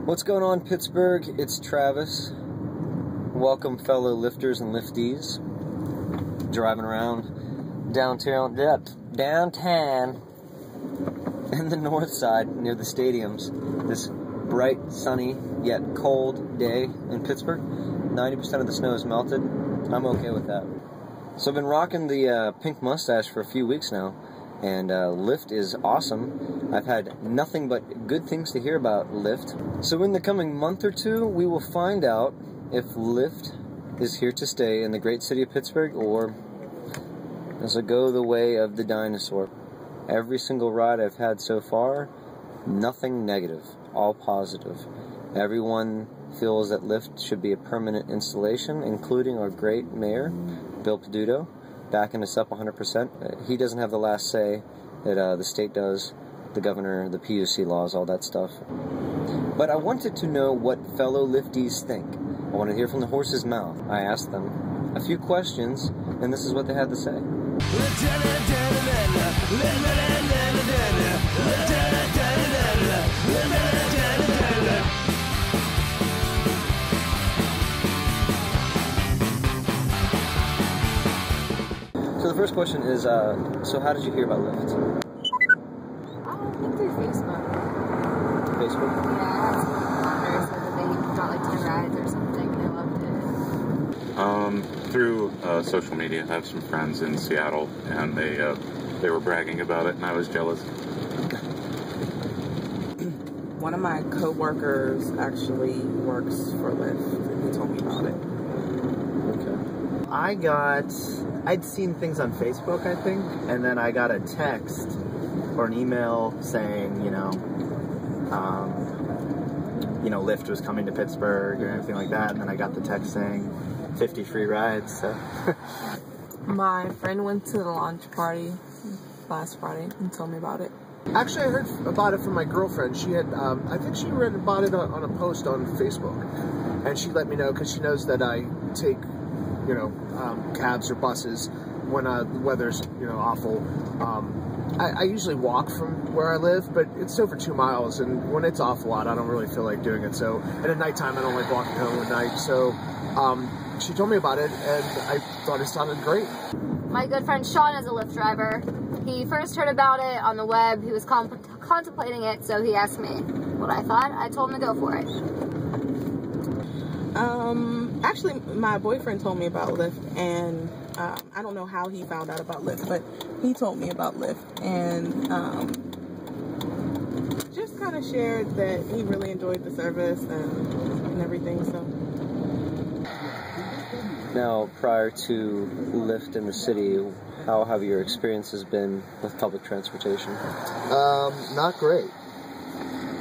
What's going on, Pittsburgh? It's Travis. Welcome, fellow lifters and liftees. Driving around downtown in the north side near the stadiums. This bright, sunny, yet cold day in Pittsburgh. 90% of the snow is melted. I'm okay with that. So I've been rocking the pink mustache for a few weeks now, and Lyft is awesome. I've had nothing but good things to hear about Lyft. So in the coming month or two, we will find out if Lyft is here to stay in the great city of Pittsburgh, or does it go the way of the dinosaur. Every single ride I've had so far, nothing negative, all positive. Everyone feels that Lyft should be a permanent installation, including our great mayor, Bill Peduto, backing us up 100%. He doesn't have the last say, that the state does, the governor, the PUC laws, all that stuff. But I wanted to know what fellow Lyftees think. I wanted to hear from the horse's mouth. I asked them a few questions, and this is what they had to say. So the first question is, so how did you hear about Lyft? I think through Facebook. Facebook? Yeah, I had some followers said that they got like 10 rides or something and they loved it. Through social media. I have some friends in Seattle, and they were bragging about it, and I was jealous. One of my co-workers actually works for Lyft. He told me about it. Okay. I'd seen things on Facebook, I think, and then I got a text or an email saying, Lyft was coming to Pittsburgh or anything like that, and then I got the text saying 50 free rides, so. My friend went to the launch party last Friday and told me about it. Actually, I heard about it from my girlfriend. She had, I think she read about it on a post on Facebook, and she let me know because she knows that I take, cabs or buses when the weather's, awful. I usually walk from where I live, but it's over 2 miles, and when it's awful out, I don't really feel like doing it. So, and at nighttime, I don't like walking home at night. So, she told me about it, and I thought it sounded great. My good friend Sean is a Lyft driver. He first heard about it on the web. He was contemplating it, so he asked me what I thought. I told him to go for it. Actually, my boyfriend told me about Lyft, and I don't know how he found out about Lyft, but he told me about Lyft, and just kind of shared that he really enjoyed the service and everything, so. Now, prior to Lyft in the city, how have your experiences been with public transportation? Not great.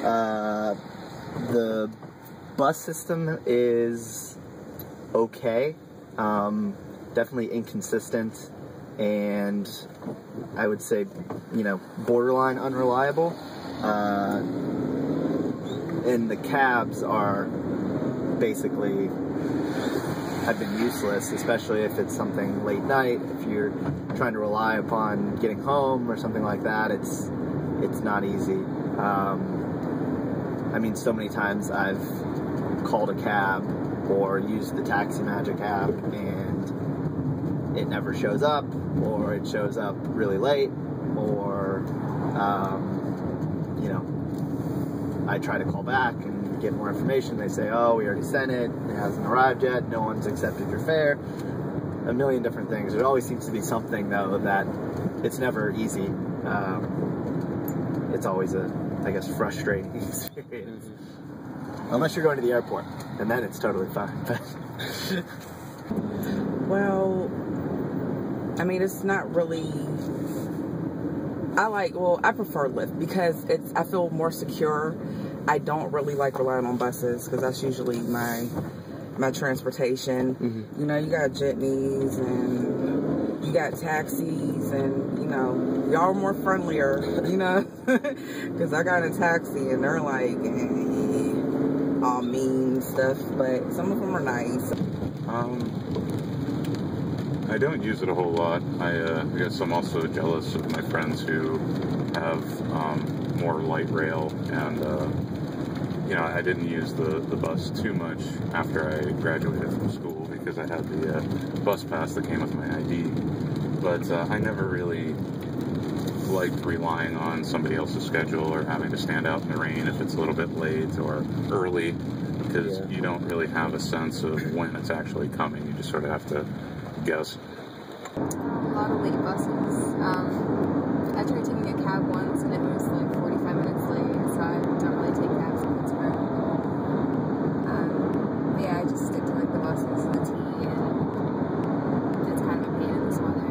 The bus system is okay. Definitely inconsistent, and I would say, borderline unreliable. And the cabs are basically, have been useless, especially if it's something late night. If you're trying to rely upon getting home or something like that, it's not easy. So many times I've called a cab or used the Taxi Magic app and it never shows up, or it shows up really late, or I try to call back and get more information. They say, oh, we already sent it, it hasn't arrived yet, no one's accepted your fare, a million different things. There always seems to be something, though, that it's never easy. It's always frustrating experience. Unless you're going to the airport, and then it's totally fine. Well, it's not really, I prefer Lyft because I feel more secure. I don't really like relying on buses because that's usually my transportation. Mm-hmm. You got jitneys and you got taxis, and y'all are more friendlier, because I got in a taxi and they're like all mean stuff, but some of them are nice. I don't use it a whole lot. I guess I'm also jealous of my friends who have more light rail and I didn't use the bus too much after I graduated from school because I had the bus pass that came with my ID. But I never really liked relying on somebody else's schedule or having to stand out in the rain if it's a little bit late or early, because you don't really have a sense of when it's actually coming. You just sort of have to guess. A lot of late buses. I tried taking a cab once and it was like 45 minutes late, so I don't really take cabs in Pittsburgh. Yeah, I just stick to like the buses and the T, and it's kind of a pain in this weather.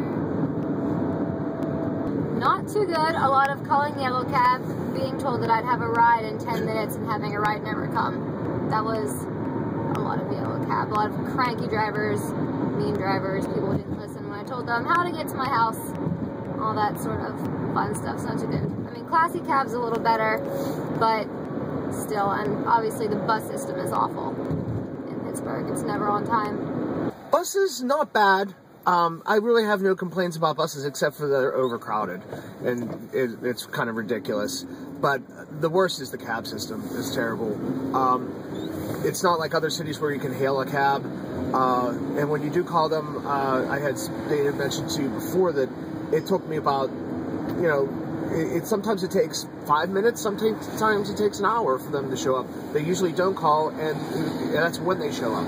Not too good. A lot of calling Yellow Cab, being told that I'd have a ride in 10 minutes and having a ride never come. That was a lot of Yellow Cab. A lot of cranky drivers, mean drivers, people who didn't listen when I told them how to get to my house. All that sort of fun stuff's not too good. I mean, classy cab's a little better, but still, and obviously the bus system is awful in Pittsburgh. It's never on time. Buses, not bad. I really have no complaints about buses except for they're overcrowded, and it's kind of ridiculous. But the worst is the cab system. It's terrible. It's not like other cities where you can hail a cab, and when you do call them, they had mentioned to you before that it took me about, sometimes it takes 5 minutes, sometimes it takes an hour for them to show up. They usually don't call, and that's when they show up.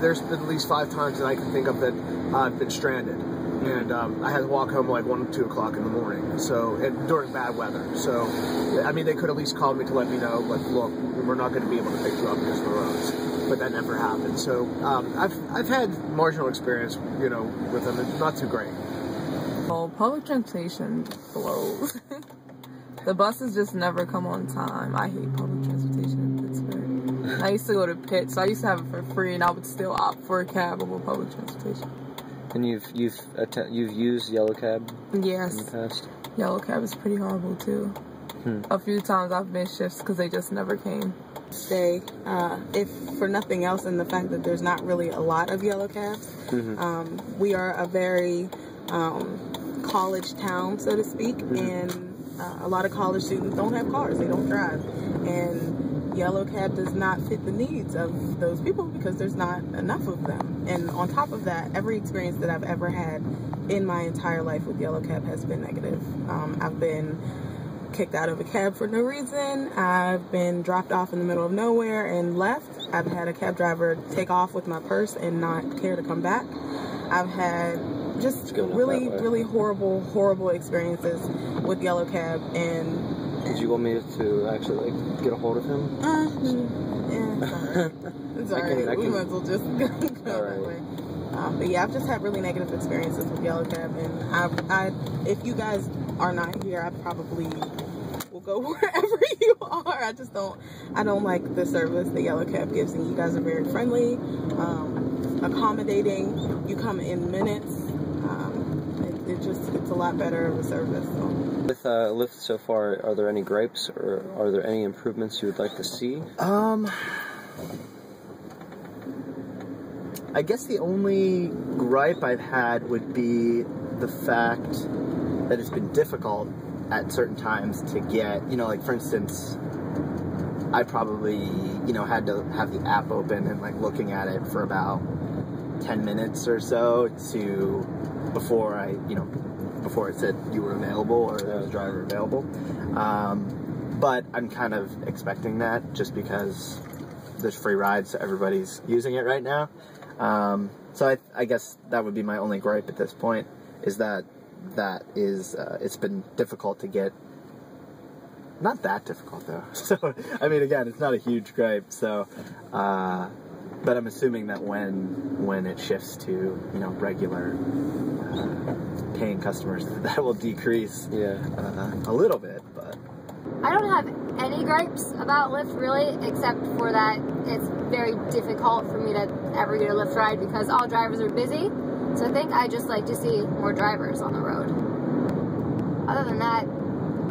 There's been at least 5 times that I can think of that I've been stranded, and I had to walk home like 1 or 2 o'clock in the morning. So, and during bad weather. So, I mean, they could at least call me to let me know, like, look, we're not going to be able to pick you up because of the roads. But that never happened. So, I've had marginal experience, with them. It's not too great. Well, public transportation blows. The buses just never come on time. I hate public transportation in Pittsburgh. I used to go to Pitt, so I used to have it for free, and I would still opt for a cab over public transportation. And you've used Yellow Cab? Yes. In the past? Yellow Cab is pretty horrible too. A few times I've missed shifts because they just never came. Stay, if for nothing else, in the fact that there's not really a lot of Yellow Cabs. We are a very college town, so to speak, and a lot of college students don't have cars, they don't drive, and Yellow Cab does not fit the needs of those people because there's not enough of them. And on top of that, every experience that I've ever had in my entire life with Yellow Cab has been negative. I've been kicked out of a cab for no reason. I've been dropped off in the middle of nowhere and left. I've had a cab driver take off with my purse and not care to come back. I've had just really horrible experiences with Yellow Cab. And did you want me to actually get a hold of him? Yeah, it's alright. We might as well just go that way. But yeah, I've just had really negative experiences with Yellow Cab, and if you guys are not here, I probably will go wherever you are. I don't like the service the Yellow Cab gives, and you guys are very friendly, accommodating. You come in minutes. It's a lot better of a service. So. With Lyft so far, are there any gripes, or are there any improvements you would like to see? I guess the only gripe I've had would be the fact that it's been difficult at certain times to get, like for instance, I probably, had to have the app open and like looking at it for about 10 minutes or so before it said you were available or there was a driver available. But I'm kind of expecting that just because there's free rides, so everybody's using it right now. So I guess that would be my only gripe at this point, is that it's been difficult to get. Not that difficult though. So I mean, again, it's not a huge gripe. So, but I'm assuming that when it shifts to regular paying customers, that will decrease a little bit. But I don't have any gripes about Lyft really, except for that it's very difficult for me to ever get a Lyft ride because all drivers are busy. So I think I just like to see more drivers on the road. Other than that,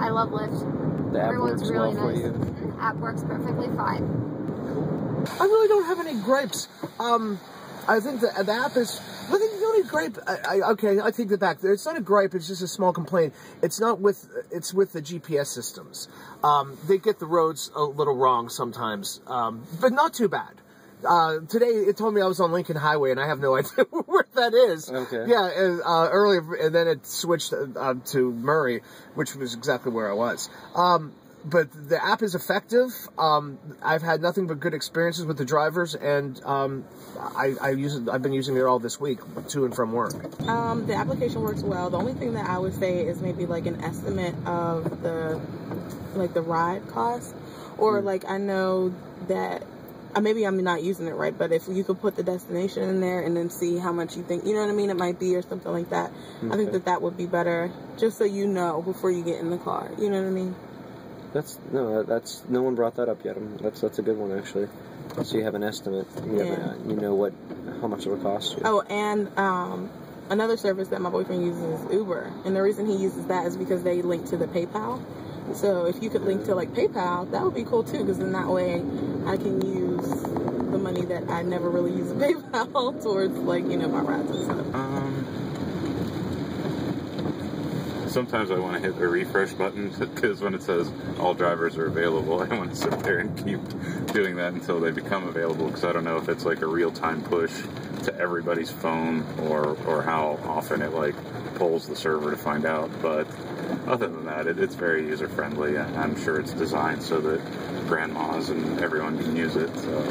I love Lyft. The app Everyone's works really well for nice. you. The app works perfectly fine. I really don't have any gripes. I think the app is Well, the only gripe, okay, I take that back. It's not a gripe, it's just a small complaint. It's with the GPS systems. They get the roads a little wrong sometimes, but not too bad. Today, it told me I was on Lincoln Highway, and I have no idea where that is. Okay. Yeah, earlier, and then it switched to Murray, which was exactly where I was. But the app is effective. I've had nothing but good experiences with the drivers, and I've been using it all this week to and from work. The application works well. The only thing that I would say is maybe like an estimate of the ride cost, or like I know that maybe I'm not using it right, but if you could put the destination in there and then see how much you think, you know what I mean, it might be or something like that. Okay. I think that would be better, just so you know before you get in the car. You know what I mean? No one brought that up yet. That's a good one, actually. So you have an estimate. You know how much it will cost you. Oh, and another service that my boyfriend uses is Uber, and the reason he uses that is because they link to the PayPal. So if you could link to like PayPal, that would be cool too, because then that way I can use the money that I never really use PayPal towards my rides and stuff. Sometimes I want to hit the refresh button, because when it says all drivers are available, I want to sit there and keep doing that until they become available, because I don't know if it's like a real-time push to everybody's phone or how often it like pulls the server to find out. But other than that, it's very user-friendly. I'm sure it's designed so that grandmas and everyone can use it, so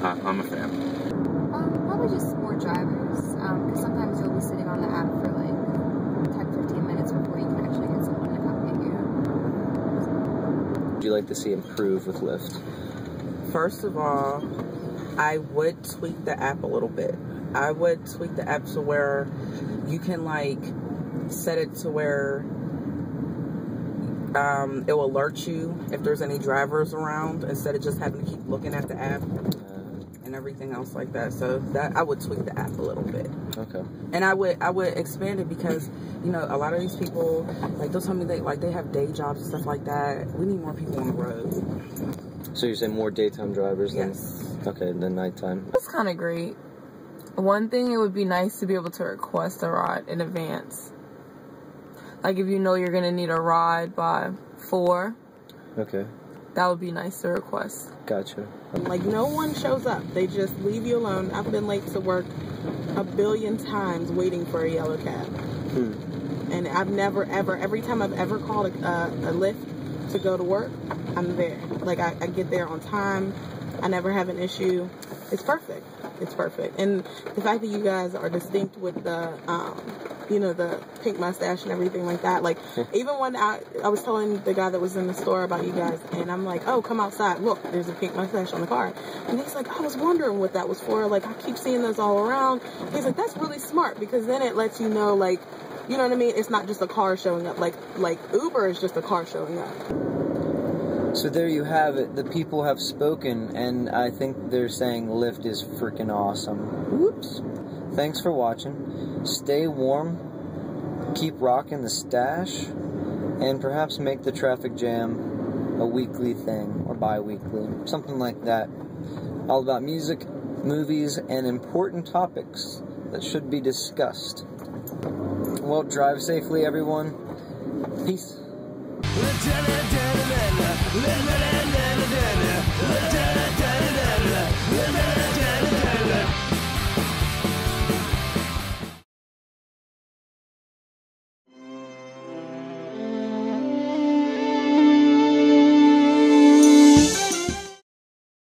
I'm a fan. Probably just more drivers, because sometimes you'll be sitting on the app for like 10-15 minutes before you can actually get someone to come get you. Would you like to see improve with Lyft? First of all, I would tweak the app a little bit. I would tweak the app to where you can set it to where it will alert you if there's any drivers around, instead of just having to keep looking at the app and everything else like that. So that I would tweak the app a little bit. Okay. And I would expand it, because a lot of these people, they'll tell me they have day jobs and stuff like that. We need more people on the road. So you're saying more daytime drivers than nighttime? That's kind of great. One thing, it would be nice to be able to request a ride in advance. Like if you know you're going to need a ride by 4. Okay. That would be nice to request. Gotcha. No one shows up. They just leave you alone. I've been late to work a billion times waiting for a yellow cab. And I've never, ever, every time I've ever called a Lyft to go to work, I'm there. I get there on time. I never have an issue. It's perfect. It's perfect. And the fact that you guys are distinct with the, the pink mustache and everything like that. Even when I was telling the guy that was in the store about you guys, and I'm like, oh, come outside. Look, there's a pink mustache on the car. And he's like, I was wondering what that was for. I keep seeing those all around. He's like, that's really smart, because then it lets you know, you know what I mean? It's not just a car showing up. Like Uber is just a car showing up. So there you have it. The people have spoken, and I think they're saying Lyft is freaking awesome. Whoops. Thanks for watching. Stay warm, keep rocking the stash, and perhaps make the traffic jam a weekly thing, or bi-weekly, something like that. All about music, movies, and important topics that should be discussed. Well, drive safely, everyone. Peace.